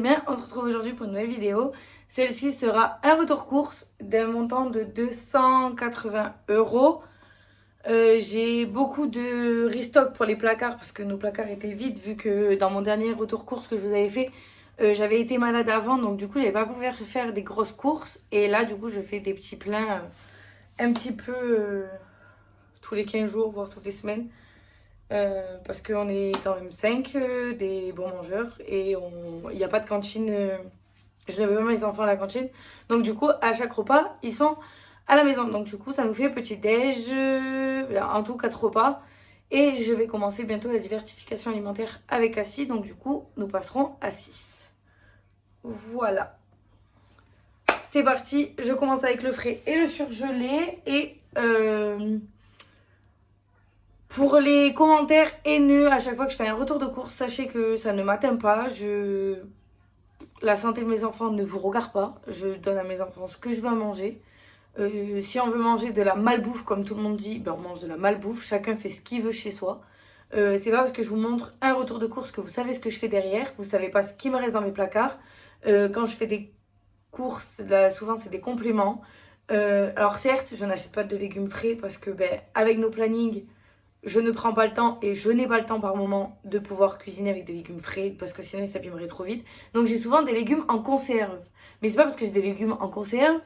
bien, on se retrouve aujourd'hui pour une nouvelle vidéo. Celle-ci sera un retour course d'un montant de 280 €. J'ai beaucoup de restock pour les placards parce que nos placards étaient vides vu que dans mon dernier retour course que je vous avais fait, j'avais été malade avant, donc du coup j'avais pas pu faire des grosses courses. Et là du coup je fais des petits pleins un petit peu tous les 15 jours, voire toutes les semaines. Parce qu'on est quand même 5 des bons mangeurs et il n'y a pas de cantine. Je n'avais pas mes enfants à la cantine. Donc du coup, à chaque repas, ils sont à la maison. Donc du coup, ça nous fait petit déj, en tout 4 repas. Et je vais commencer bientôt la diversification alimentaire avec Cassie. Donc du coup, nous passerons à 6. Voilà. C'est parti. Je commence avec le frais et le surgelé. Et pour les commentaires haineux, à chaque fois que je fais un retour de course, sachez que ça ne m'atteint pas. La santé de mes enfants ne vous regarde pas. Je donne à mes enfants ce que je veux manger. Si on veut manger de la malbouffe, comme tout le monde dit, ben on mange de la malbouffe. Chacun fait ce qu'il veut chez soi. C'est pas parce que je vous montre un retour de course que vous savez ce que je fais derrière. Vous savez pas ce qui me reste dans mes placards. Quand je fais des courses, là, souvent c'est des compléments. Alors certes, je n'achète pas de légumes frais parce que avec nos plannings, je ne prends pas le temps et je n'ai pas le temps par moment de pouvoir cuisiner avec des légumes frais parce que sinon ils s'abîmeraient trop vite. Donc j'ai souvent des légumes en conserve. Mais c'est pas parce que j'ai des légumes en conserve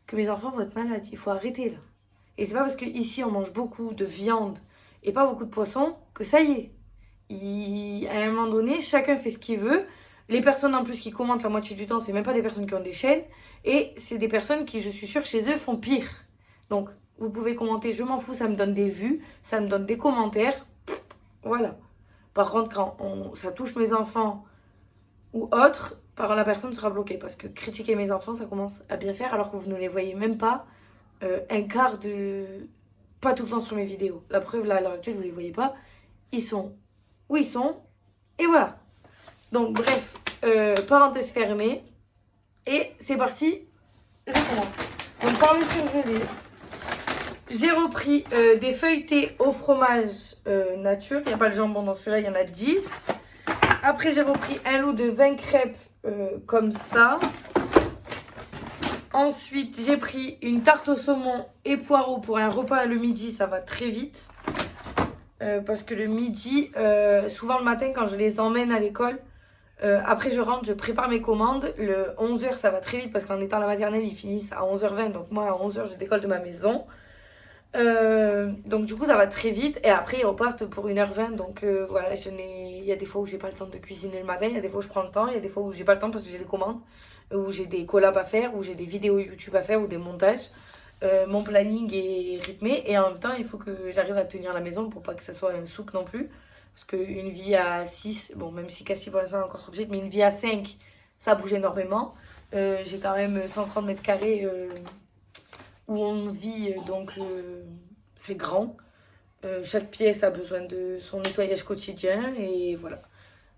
que mes enfants vont être malades. Il faut arrêter là. Et c'est pas parce qu'ici on mange beaucoup de viande et pas beaucoup de poisson que ça y est. À un moment donné, chacun fait ce qu'il veut. Les personnes en plus qui commentent la moitié du temps, c'est même pas des personnes qui ont des chaînes. Et c'est des personnes qui, je suis sûre, chez eux font pire. Donc vous pouvez commenter, je m'en fous, ça me donne des vues, ça me donne des commentaires. Voilà. Par contre, quand ça touche mes enfants ou autres, la personne sera bloquée. Parce que critiquer mes enfants, ça commence à bien faire alors que vous ne les voyez même pas un quart de... Pas tout le temps sur mes vidéos. La preuve, là, à l'heure actuelle, vous ne les voyez pas. Ils sont où ils sont. Et voilà. Donc, bref, parenthèse fermée. Et c'est parti, je commence. Donc, par le surgelé, j'ai repris des feuilletés au fromage nature. Il n'y a pas le jambon dans celui-là, il y en a 10. Après, j'ai repris un lot de 20 crêpes comme ça. Ensuite, j'ai pris une tarte au saumon et poireaux pour un repas le midi. Ça va très vite. Parce que le midi, souvent le matin, quand je les emmène à l'école, après je rentre, je prépare mes commandes. Le 11h, ça va très vite parce qu'en étant à la maternelle, ils finissent à 11h20. Donc moi, à 11h, je décolle de ma maison. Donc du coup ça va très vite et après ils repartent pour 1h20. Donc voilà, il y a des fois où j'ai pas le temps de cuisiner le matin, il y a des fois où je prends le temps, il y a des fois où j'ai pas le temps parce que j'ai des commandes, où j'ai des collabs à faire, où j'ai des vidéos YouTube à faire ou des montages. Mon planning est rythmé et en même temps il faut que j'arrive à tenir la maison pour pas que ça soit un souk non plus, parce qu'une vie à 6, bon même si Cassie pour l'instant est encore trop petite, mais une vie à 5 ça bouge énormément. J'ai quand même 130 mètres carrés où on vit, donc c'est grand. Chaque pièce a besoin de son nettoyage quotidien et voilà.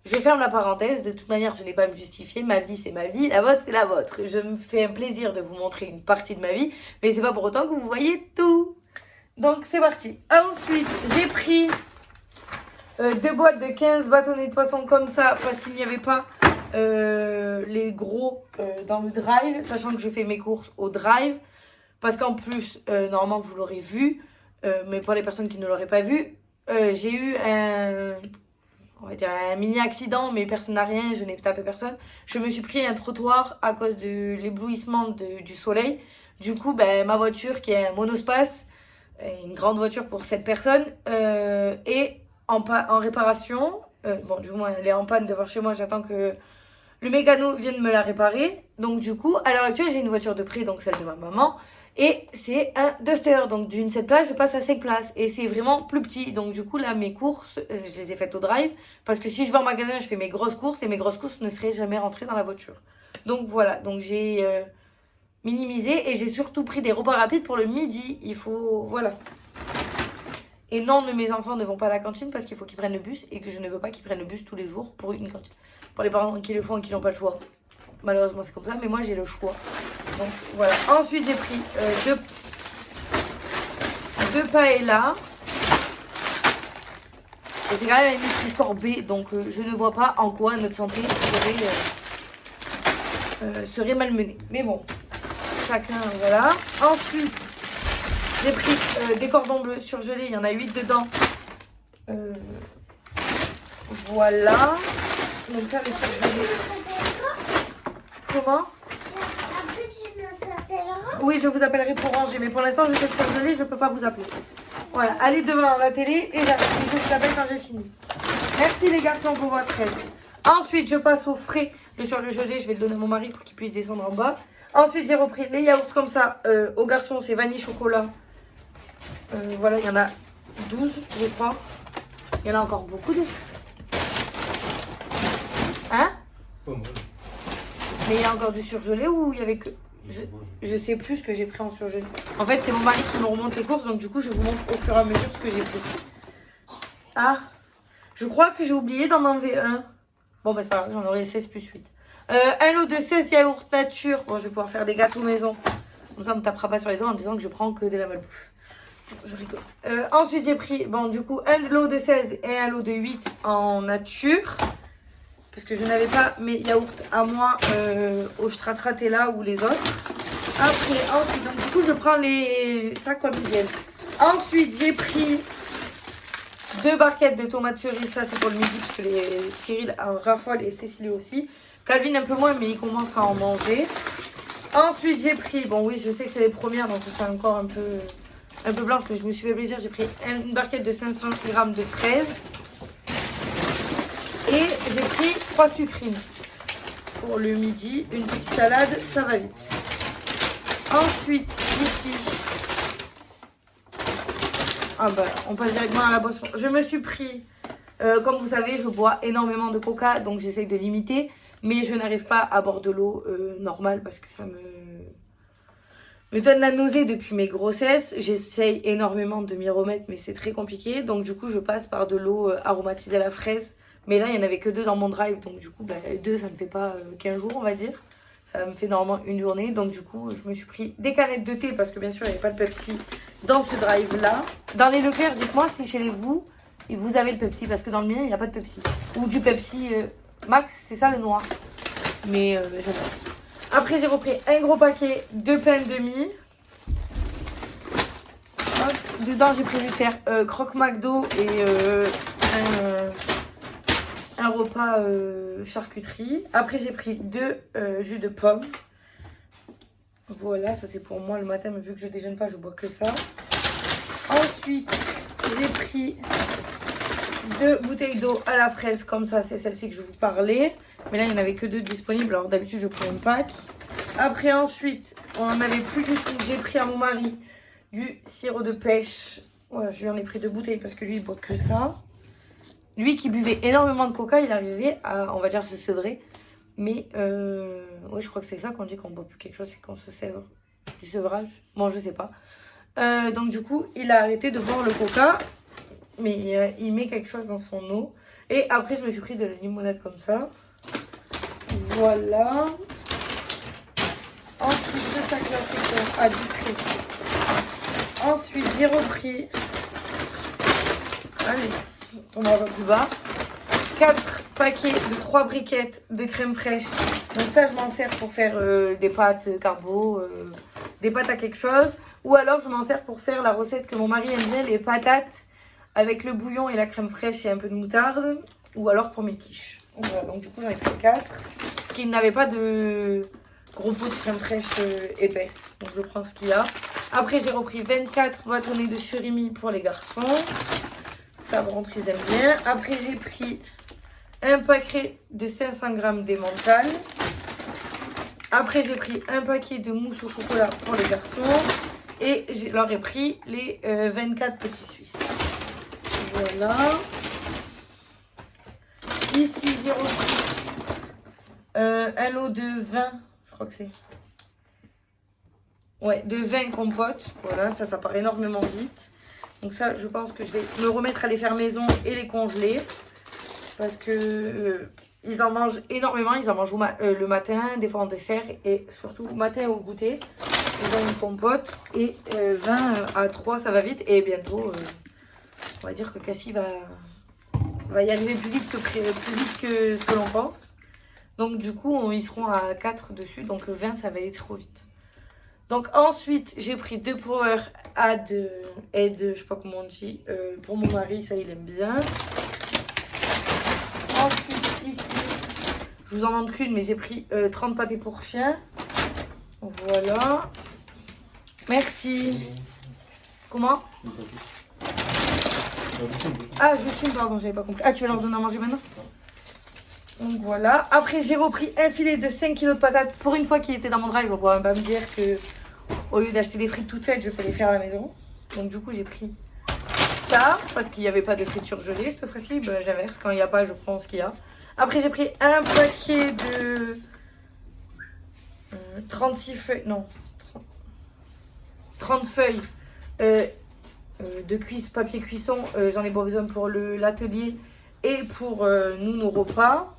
Je ferme la parenthèse, de toute manière je n'ai pas à me justifier, ma vie c'est ma vie, la vôtre c'est la vôtre. Je me fais un plaisir de vous montrer une partie de ma vie, mais c'est pas pour autant que vous voyez tout. Donc c'est parti. Ensuite j'ai pris 2 boîtes de 15 bâtonnets de poisson comme ça parce qu'il n'y avait pas les gros dans le drive, sachant que je fais mes courses au drive. Parce qu'en plus, normalement, vous l'aurez vu, mais pour les personnes qui ne l'auraient pas vu, j'ai eu on va dire un mini accident, mais personne n'a rien, je n'ai tapé personne. Je me suis pris un trottoir à cause de l'éblouissement du soleil. Du coup, ma voiture, qui est un monospace, une grande voiture pour 7 personnes, est en réparation. Bon, du moins, elle est en panne devant chez moi, j'attends que le mécano vienne me la réparer. Donc du coup, à l'heure actuelle, j'ai une voiture de prêt, donc celle de ma maman. Et c'est un Duster, donc d'une 7 places, je passe à 5 places. Et c'est vraiment plus petit. Donc du coup, là, mes courses, je les ai faites au drive. Parce que si je vais en magasin, je fais mes grosses courses. Et mes grosses courses ne seraient jamais rentrées dans la voiture. Donc voilà, donc j'ai minimisé. Et j'ai surtout pris des repas rapides pour le midi. Il faut, voilà. Et non, mes enfants ne vont pas à la cantine parce qu'il faut qu'ils prennent le bus. Et que je ne veux pas qu'ils prennent le bus tous les jours pour une cantine. Pour les parents qui le font et qui n'ont pas le choix. Malheureusement, c'est comme ça. Mais moi, j'ai le choix. Donc voilà. Ensuite, j'ai pris deux paella. Et c'est quand même un Nutri-Score B. Donc je ne vois pas en quoi notre santé serait serait malmené. Mais bon, chacun, voilà. Ensuite, j'ai pris des cordons bleus surgelés. Il y en a 8 dedans. Voilà. Donc ça, les surgelés. Comment? Oui, je vous appellerai pour ranger. Mais pour l'instant, je fais le surgelé. Je ne peux pas vous appeler. Voilà. Allez devant la télé et j'arrive. Je vous appelle quand j'ai fini. Merci les garçons pour votre aide. Ensuite, je passe au frais. Le surgelé, je vais le donner à mon mari pour qu'il puisse descendre en bas. Ensuite, j'ai repris les yaourts comme ça. Aux garçons, c'est vanille chocolat. Voilà, il y en a 12, je crois. Il y en a encore beaucoup de... Hein? Pas mal. Mais il y a encore du surgelé ou il y avait que... Je sais plus ce que j'ai pris en surgelé. En fait, c'est mon mari qui me remonte les courses. Donc du coup, je vous montre au fur et à mesure ce que j'ai pris. Ah, je crois que j'ai oublié d'en enlever un. Bon, bah c'est pas grave, j'en aurai 16 plus 8. Un lot de 16 yaourts nature. Bon, je vais pouvoir faire des gâteaux maison. Comme ça, on ne me tapera pas sur les doigts en disant que je prends que de la malbouffe. Je rigole. Ensuite, j'ai pris, bon, du coup, un lot de 16 et un lot de 8 en nature. Parce que je n'avais pas mes yaourts à moi au stracciatella ou les autres. Après, ensuite, donc du coup, je prends les sacs comme ils viennent. Ensuite, j'ai pris 2 barquettes de tomates cerises. Ça, c'est pour le midi, parce que les Cyril en raffolent et Cécilie aussi. Calvin un peu moins, mais il commence à en manger. Ensuite, j'ai pris, bon oui, je sais que c'est les premières, donc c'est encore un peu blanche, mais je me suis fait plaisir. J'ai pris une barquette de 500 g de fraises. Et j'ai pris 3 sucrines. Pour le midi, une petite salade, ça va vite. Ensuite, ici, ah bah, on passe directement à la boisson. Je me suis pris, comme vous savez, je bois énormément de coca, donc j'essaye de limiter. Mais je n'arrive pas à boire de l'eau normale parce que ça me donne la nausée depuis mes grossesses. J'essaye énormément de m'y remettre, mais c'est très compliqué. Donc du coup, je passe par de l'eau aromatisée à la fraise. Mais là, il n'y en avait que 2 dans mon drive. Donc du coup, bah, 2, ça ne fait pas 15 jours, on va dire. Ça me fait normalement une journée. Donc du coup, je me suis pris des canettes de thé parce que bien sûr, il n'y avait pas de Pepsi dans ce drive-là. Dans les Leclerc, dites-moi si chez vous, vous avez le Pepsi. Parce que dans le mien, il n'y a pas de Pepsi. Ou du Pepsi Max, c'est ça le noir. Mais j'aime pas. Après, j'ai repris un gros paquet de pain de mie. Hop. Dedans, j'ai prévu de faire croque McDo et un repas charcuterie. Après, j'ai pris 2 jus de pomme. Voilà, ça c'est pour moi le matin, mais vu que je déjeune pas, je bois que ça. Ensuite, j'ai pris 2 bouteilles d'eau à la fraise, comme ça, c'est celle-ci que je vous parlais. Mais là, il n'y en avait que 2 disponibles, alors d'habitude, je prends une pack. Après, ensuite, on n'en avait plus du tout. J'ai pris à mon mari du sirop de pêche. Voilà, je lui en ai pris 2 bouteilles parce que lui, il boit que ça. Lui qui buvait énormément de coca, il arrivait à, on va dire, se sevrer. Mais, ouais, je crois que c'est ça qu'on dit qu'on boit plus quelque chose, c'est qu'on se sèvre. Du sevrage. Bon, je sais pas. Donc, du coup, il a arrêté de boire le coca. Mais il met quelque chose dans son eau. Et après, je me suis pris de la limonade comme ça. Voilà. Ensuite, le sac glacé à du prix. Ensuite, j'ai repris. Allez, on va plus bas. 4 paquets de 3 briquettes de crème fraîche. Donc ça, je m'en sers pour faire des pâtes carbo, des pâtes à quelque chose. Ou alors, je m'en sers pour faire la recette que mon mari aime bien, les patates avec le bouillon et la crème fraîche et un peu de moutarde. Ou alors pour mes quiches. Voilà, donc du coup, j'en ai pris 4. Parce qu'il n'avait pas de gros pot de crème fraîche épaisse. Donc je prends ce qu'il y a. Après, j'ai repris 24 bâtonnets de surimi pour les garçons. Ça me rentre, ils aiment bien. Après, j'ai pris un paquet de 500 g d'emmental. Après, j'ai pris un paquet de mousse au chocolat pour les garçons. Et je leur ai pris les 24 petits Suisses. Voilà. Ici, j'ai repris un lot de vin. Je crois que c'est... Ouais, de vin compote. Voilà, ça part énormément vite. Donc ça, je pense que je vais me remettre à les faire maison et les congeler. Parce que ils en mangent énormément. Ils en mangent le matin, des fois en dessert. Et surtout matin au goûter. Ils ont une compote. Et 20 à 3, ça va vite. Et bientôt, on va dire que Cassie va y arriver plus vite que ce que l'on pense. Donc du coup, ils seront à 4 dessus. Donc 20, ça va aller trop vite. Donc ensuite, j'ai pris 2 Power Aid, je sais pas comment on dit, pour mon mari, ça il aime bien. Ensuite, ici, je vous en montre qu'une, mais j'ai pris 30 pâtés pour chien. Voilà. Merci. Comment? Ah, je suis, pardon, j'avais pas compris. Ah, tu vas leur donner à manger maintenant? Donc voilà. Après, j'ai repris un filet de 5 kilos de patates. Pour une fois qu'il était dans mon drive, on va pas me dire que au lieu d'acheter des frites toutes faites, je peux les faire à la maison. Donc du coup, j'ai pris ça parce qu'il n'y avait pas de frites surgelées. Cette fois-ci, ben, j'inverse. Quand il n'y a pas, je prends ce qu'il y a. Après, j'ai pris un paquet de 36 feuilles. Non. 30 feuilles de papier cuisson. J'en ai pas besoin pour l'atelier et pour nous, nos repas.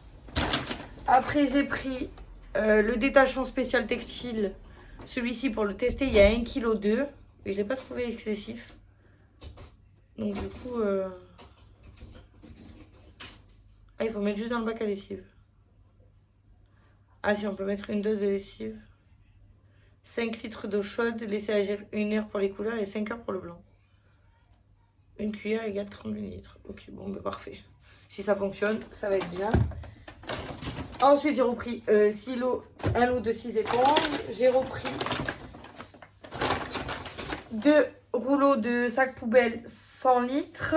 Après, j'ai pris le détachant spécial textile. Celui-ci, pour le tester, il y a 1,2 kg. Et je ne l'ai pas trouvé excessif. Donc, du coup... Ah, il faut mettre juste dans le bac à lessive. Ah, si, on peut mettre une dose de lessive. 5 litres d'eau chaude, laisser agir 1 heure pour les couleurs et 5 heures pour le blanc. Une cuillère égale 30 litres. Ok, bon, bah parfait. Si ça fonctionne, ça va être bien. Ensuite, j'ai repris 6 lots, un lot de 6 éponges. J'ai repris 2 rouleaux de sacs poubelle 100 litres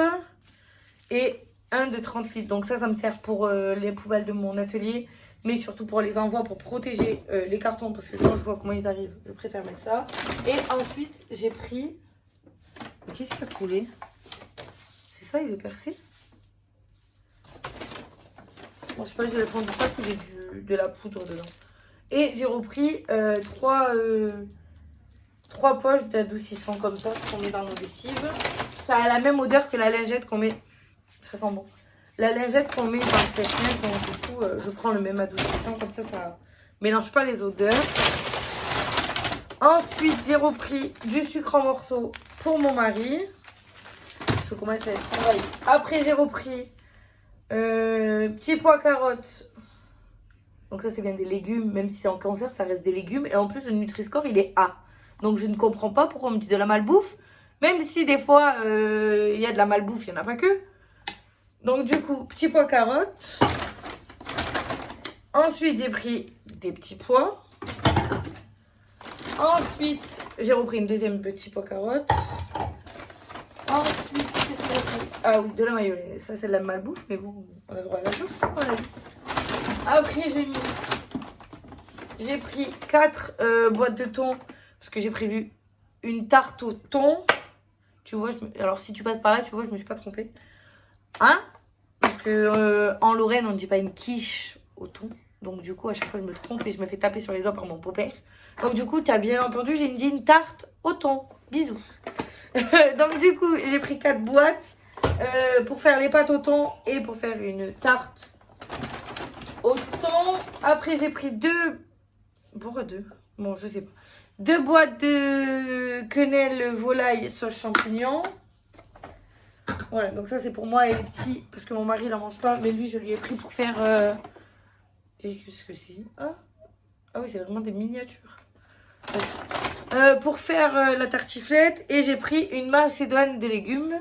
et un de 30 litres. Donc ça me sert pour les poubelles de mon atelier, mais surtout pour les envois, pour protéger les cartons, parce que quand je vois comment ils arrivent, je préfère mettre ça. Et ensuite, j'ai pris... Mais qu'est-ce qui a coulé? C'est ça, il est percé? Bon, je sais pas, j'ai le fond du sac ou j'ai de la poudre dedans. Et j'ai repris 3 poches d'adoucissant comme ça, ce qu'on met dans nos lessives. Ça a la même odeur que la lingette qu'on met. Ça sent bon. La lingette qu'on met dans le sèche-linge, donc du coup, je prends le même adoucissant, comme ça mélange pas les odeurs. Ensuite, j'ai repris du sucre en morceaux pour mon mari. Je commence à être envahie. Après, j'ai repris petits pois carottes. Donc ça, c'est bien des légumes, même si c'est en conserve, ça reste des légumes. Et en plus, le Nutri-Score, il est A. Donc je ne comprends pas pourquoi on me dit de la malbouffe. Même si des fois, il y a de la malbouffe, il n'y en a pas que. Donc du coup, petits pois carottes. Ensuite, j'ai pris des petits pois. Ensuite, j'ai repris une deuxième petit pois carotte. Ensuite, qu'est-ce que j'ai pris? Ah oui, de la mayonnaise. Ça, c'est de la malbouffe, mais bon, on a le droit à la chose. Voilà. Après, j'ai pris 4 boîtes de thon. Parce que j'ai prévu une tarte au thon. Tu vois, alors si tu passes par là, tu vois, je me suis pas trompée. Hein? Parce que en Lorraine, on ne dit pas une quiche au thon. Donc du coup, à chaque fois, je me trompe et je me fais taper sur les doigts par mon beau-père. Donc du coup, tu as bien entendu, j'ai dit une tarte au thon. Bisous. Donc du coup, j'ai pris 4 boîtes pour faire les pâtes au thon et pour faire une tarte au thon. Après, j'ai pris 2... Pourquoi 2? Bon, je sais pas. 2 boîtes de quenelle volaille sauce champignon. Voilà, donc ça c'est pour moi et les petits, parce que mon mari il n'en mange pas, mais lui je lui ai pris pour faire... Et qu'est-ce que c'est? Ah oui, c'est vraiment des miniatures. Pour faire la tartiflette, et j'ai pris une macédoine de légumes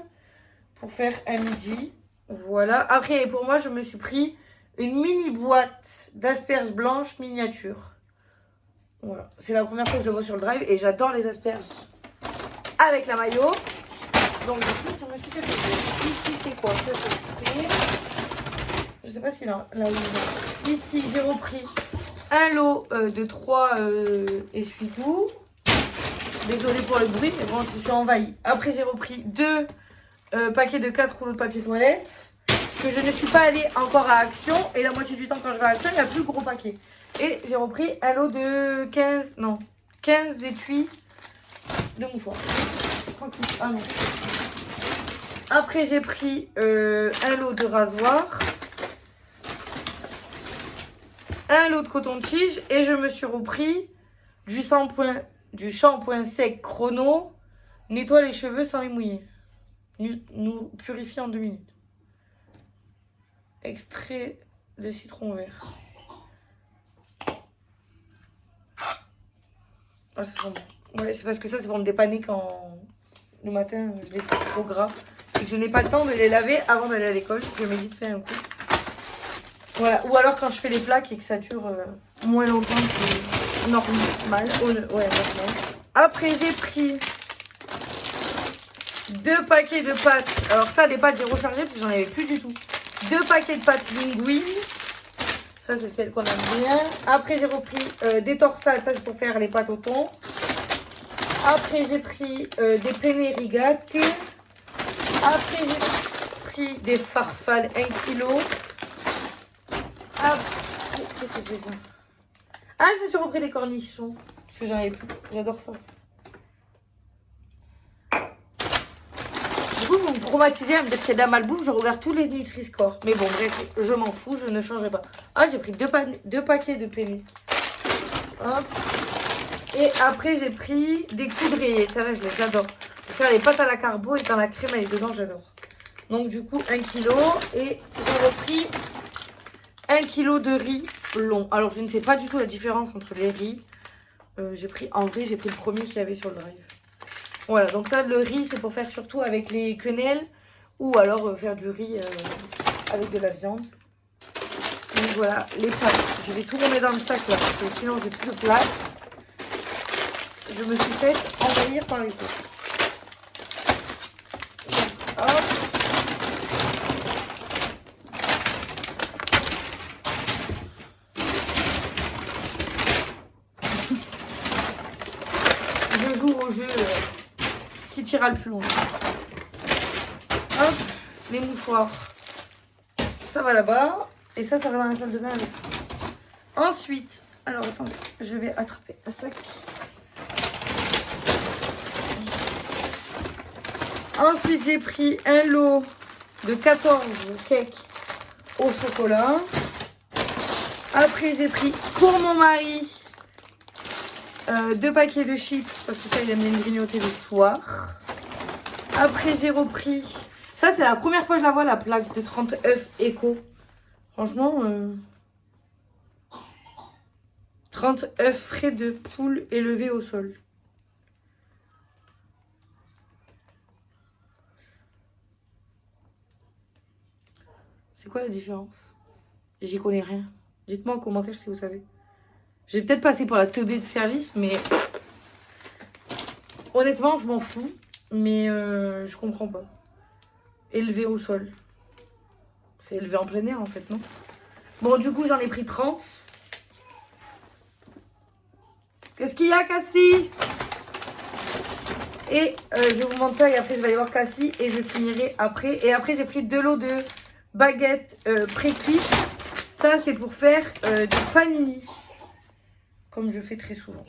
pour faire un midi. Voilà, après pour moi je me suis pris une mini boîte d'asperges blanches miniatures. Voilà, c'est la première fois que je le vois sur le drive et j'adore les asperges avec la mayo. Donc du coup, je me suis fait plaisir. Ici, c'est quoi? Ça, c'est fait. Je sais pas si là ici, j'ai repris un lot de 3 essuie-tout. Désolée pour le bruit, mais bon, je suis envahie. Après, j'ai repris 2 paquets de 4 rouleaux de papier toilette que je ne suis pas allée encore à Action. Et la moitié du temps, quand je vais à Action, il y a plus gros paquet. Et j'ai repris un lot de 15 étuis de mouchoirs. Je crois que... Ah non. Après, j'ai pris un lot de rasoir, un lot de coton-tige et je me suis repris du shampoing sec chrono. Nettoie les cheveux sans les mouiller. Nous purifier en 2 minutes. Extrait de citron vert. Ah, ça sent bon. Ouais, c'est parce que ça, c'est pour me dépanner quand le matin, je les fais trop gras. Et que je n'ai pas le temps de les laver avant d'aller à l'école. Je me dis de faire un coup. Voilà. Ou alors quand je fais les plaques et que ça dure moins longtemps que normal. Ouais, normal. Après, j'ai pris 2 paquets de pâtes. Alors ça, des pâtes, j'ai rechargé parce que j'en avais plus du tout. 2 paquets de pâtes linguine. Ça, c'est celle qu'on aime bien. Après, j'ai repris des torsades. Ça, c'est pour faire les pâtes au thon. Après, j'ai pris des penne rigate. Après, j'ai pris des farfales 1 kg. Après, qu'est-ce que c'est ça? Ah, je me suis repris des cornichons. Parce que j'en avais plus. J'adore ça. Du coup, vous me traumatisez à me dire qu'il y a de la malbouffe. Je regarde tous les Nutri-Score. Mais bon, bref, je m'en fous. Je ne changerai pas. Ah, j'ai pris 2 paquets de penne. Hop. Et après, j'ai pris des coudriers. Celle-là, je les adore. Pour faire les pâtes à la carbo et quand la crème, elle est dedans, j'adore. Donc, du coup, 1 kg. Et j'ai repris 1 kg de riz long. Alors, je ne sais pas du tout la différence entre les riz. En vrai, j'ai pris le premier qu'il y avait sur le drive. Voilà, donc ça, le riz, c'est pour faire surtout avec les quenelles. Ou alors faire du riz avec de la viande. Donc voilà, les pâtes. Je vais tout remettre dans le sac là, parce que sinon, j'ai plus de place. Je me suis fait envahir par les pots. Hop. Je joue au jeu qui tira le plus loin. Hop, les mouchoirs. Ça va là-bas. Et ça va dans la salle de bain avec ça. Ensuite, alors attendez, je vais attraper un sac. Ensuite, j'ai pris un lot de 14 cakes au chocolat. Après, j'ai pris pour mon mari 2 paquets de chips parce que ça, il aime bien grignoter le soir. Après, j'ai repris... Ça, c'est la première fois que je la vois, la plaque de 30 œufs éco. Franchement, 30 œufs frais de poule élevés au sol. C'est quoi la différence? J'y connais rien. Dites-moi en commentaire si vous savez. J'ai peut-être passé pour la teubée de service, mais honnêtement, je m'en fous. Mais je comprends pas. Élevé au sol. C'est élevé en plein air en fait, non? Bon, du coup, j'en ai pris 30. Qu'est-ce qu'il y a, Cassie? Et je vous montre ça et après, je vais aller voir Cassie et je finirai après. Et après, j'ai pris 2 lots de baguettes pré-cuites. Ça, c'est pour faire du panini. Comme je fais très souvent.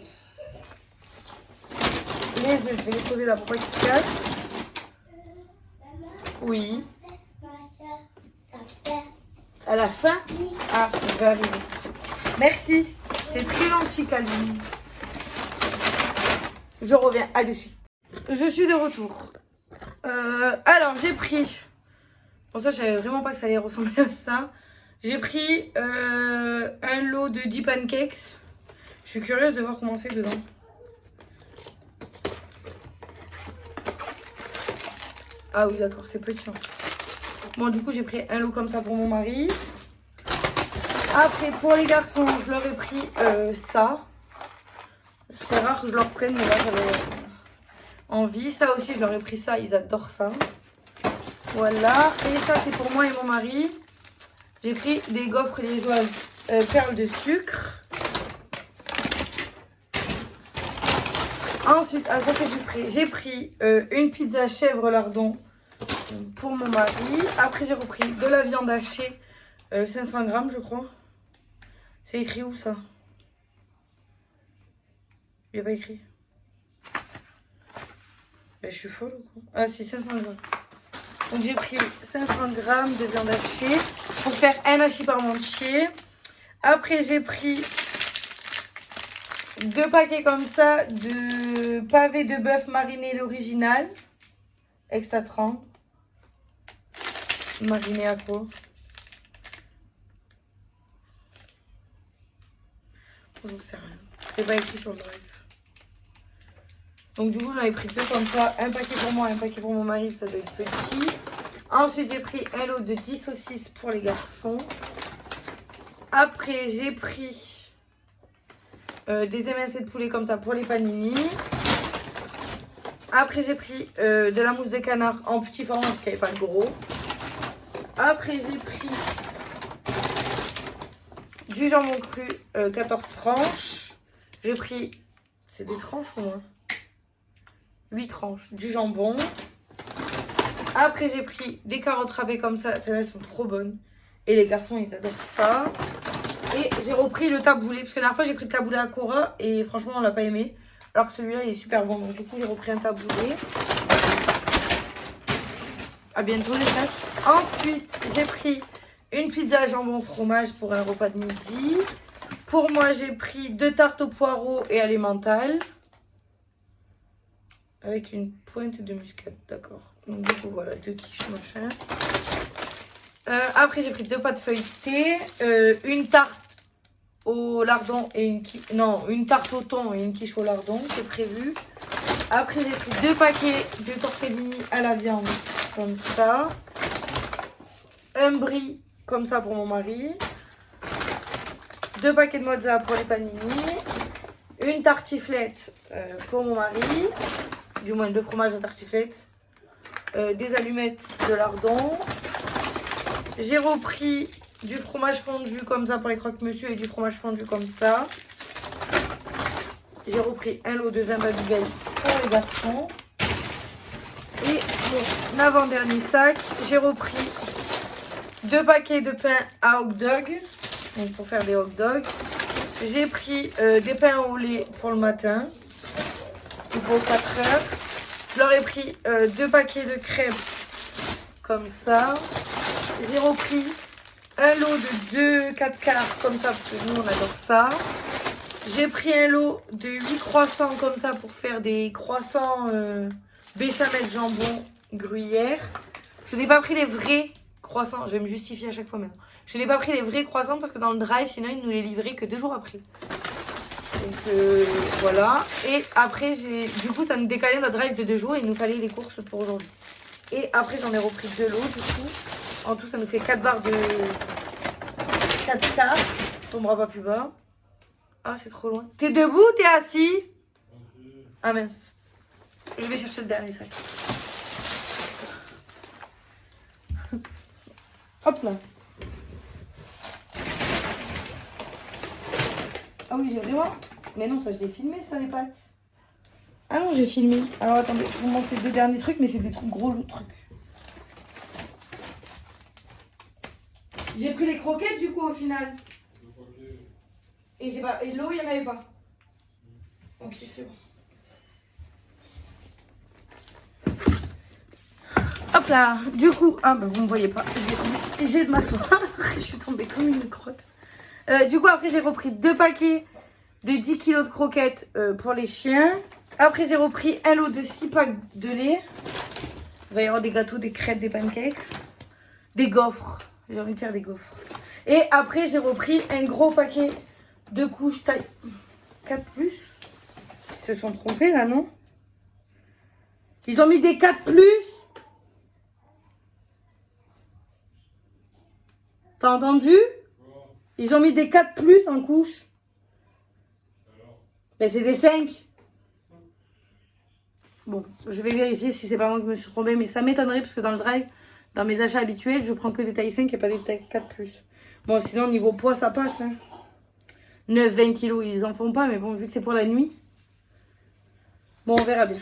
Les œufs, je vais les poser là pour pas qu'ils cassent. Oui. À la fin? Ah, je vais arriver. Merci. C'est très gentil, Calvin. Je reviens. À de suite. Je suis de retour. Alors, j'ai pris... Pour ça, je savais vraiment pas que ça allait ressembler à ça. J'ai pris un lot de 10 pancakes. Je suis curieuse de voir comment c'est dedans. Ah oui, d'accord, c'est petit. Bon, du coup, j'ai pris un lot comme ça pour mon mari. Après, pour les garçons, je leur ai pris ça. C'est rare que je leur prenne, mais là, j'avais envie. Ça aussi, je leur ai pris ça. Ils adorent ça. Voilà. Et ça, c'est pour moi et mon mari. J'ai pris des gaufres liégeoises perles de sucre. Ensuite, ah, ça, c'est du frais. J'ai pris une pizza chèvre lardon pour mon mari. Après, j'ai repris de la viande hachée. 500 grammes, je crois. C'est écrit où, ça? Il n'y a pas écrit. Ben, je suis folle ou quoi? Ah, si, 500 grammes. Donc, j'ai pris 500 grammes de viande hachée pour faire un hachis parmentier. Après, j'ai pris 2 paquets comme ça de pavés de bœuf mariné l'original. Extra 30. Mariné à quoi? Je ne sais rien. C'est pas écrit sur le drive. Donc du coup, j'en ai pris 2 comme ça. Un paquet pour moi, un paquet pour mon mari, ça doit être petit. Ensuite, j'ai pris un lot de 10 saucisses pour les garçons. Après, j'ai pris des émincés de poulet comme ça pour les panini. Après, j'ai pris de la mousse de canard en petit format parce qu'il n'y avait pas de gros. Après, j'ai pris du jambon cru, 14 tranches. J'ai pris, c'est des tranches ou moins 8 tranches, du jambon. Après, j'ai pris des carottes râpées comme ça. Celles-là, elles sont trop bonnes. Et les garçons, ils adorent ça. Et j'ai repris le taboulé. Parce que la dernière fois, j'ai pris le taboulé à Cora. Et franchement, on l'a pas aimé. Alors que celui-là, il est super bon. Donc du coup, j'ai repris un taboulé. À bientôt les sacs. Ensuite, j'ai pris une pizza jambon fromage pour un repas de midi. Pour moi, j'ai pris 2 tartes aux poireaux et à l'emmental. Avec une pointe de muscade, d'accord. Donc du coup, voilà, 2 quiches, machin. Après, j'ai pris 2 pâtes feuilletées. Une tarte au lardon et une tarte au thon et une quiche au lardon, c'est prévu. Après, j'ai pris 2 paquets de tortellini à la viande, comme ça. Un brie, comme ça, pour mon mari. 2 paquets de mozza pour les panini. Une tartiflette pour mon mari. Du moins 2 fromages à tartiflette. Des allumettes de lardon. J'ai repris du fromage fondu comme ça pour les croque-monsieur et du fromage fondu comme ça. J'ai repris un lot de vin Babybel pour les garçons. Et mon avant-dernier sac, j'ai repris 2 paquets de pain à hot dog. Donc pour faire des hot dogs. J'ai pris des pains au lait pour le matin. Il faut 4 heures. Je leur ai pris 2 paquets de crêpes comme ça. J'ai repris un lot de 2 4 quarts comme ça parce que nous on adore ça. J'ai pris un lot de 8 croissants comme ça pour faire des croissants béchamel jambon gruyère. Je n'ai pas pris les vrais croissants. Je vais me justifier à chaque fois maintenant. Je n'ai pas pris les vrais croissants parce que dans le drive sinon ils nous les livraient que 2 jours après. Donc voilà. Et après du coup ça nous décalait notre drive de 2 jours et il nous fallait les courses pour aujourd'hui. Et après j'en ai repris 2 lots du coup. En tout ça nous fait 4 barres de 4 quarts. Tombera pas plus bas. Ah c'est trop loin. T'es debout ou t'es assis? Ah mince. Je vais chercher le dernier sac. Hop là. Ah oui j'ai vraiment. Mais non ça je l'ai filmé ça les pâtes. Ah non j'ai filmé. Alors attendez je vous montre les 2 derniers trucs mais c'est des trucs gros trucs. J'ai pris les croquettes du coup au final. Et j'ai pas. Et l'eau, il n'y en avait pas. Ok, c'est bon. Hop là. Du coup, ah bah vous me voyez pas. Je vais tomber. J'ai de m'asseoir. Je suis tombée comme une crotte. Du coup, après, j'ai repris 2 paquets de 10 kilos de croquettes pour les chiens. Après, j'ai repris un lot de 6 packs de lait. Il va y avoir des gâteaux, des crêpes, des pancakes. Des gaufres. J'ai envie de faire des gaufres. Et après, j'ai repris un gros paquet de couches taille 4+. Ils se sont trompés là, non? Ils ont mis des 4+. T'as entendu? Ils ont mis des 4+ en couche. Ben c'est des 5. Bon, je vais vérifier si c'est pas moi qui me suis trompée. Mais ça m'étonnerait parce que dans le drive, dans mes achats habituels, je prends que des tailles 5 et pas des tailles 4+. Bon, sinon, niveau poids, ça passe. Hein. 9-20 kilos, ils en font pas. Mais bon, vu que c'est pour la nuit. Bon, on verra bien.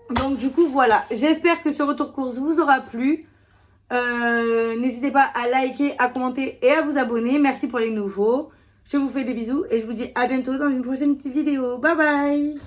Donc, du coup, voilà. J'espère que ce retour course vous aura plu. N'hésitez pas à liker, à commenter et à vous abonner. Merci pour les nouveaux. Je vous fais des bisous et je vous dis à bientôt dans une prochaine petite vidéo. Bye bye!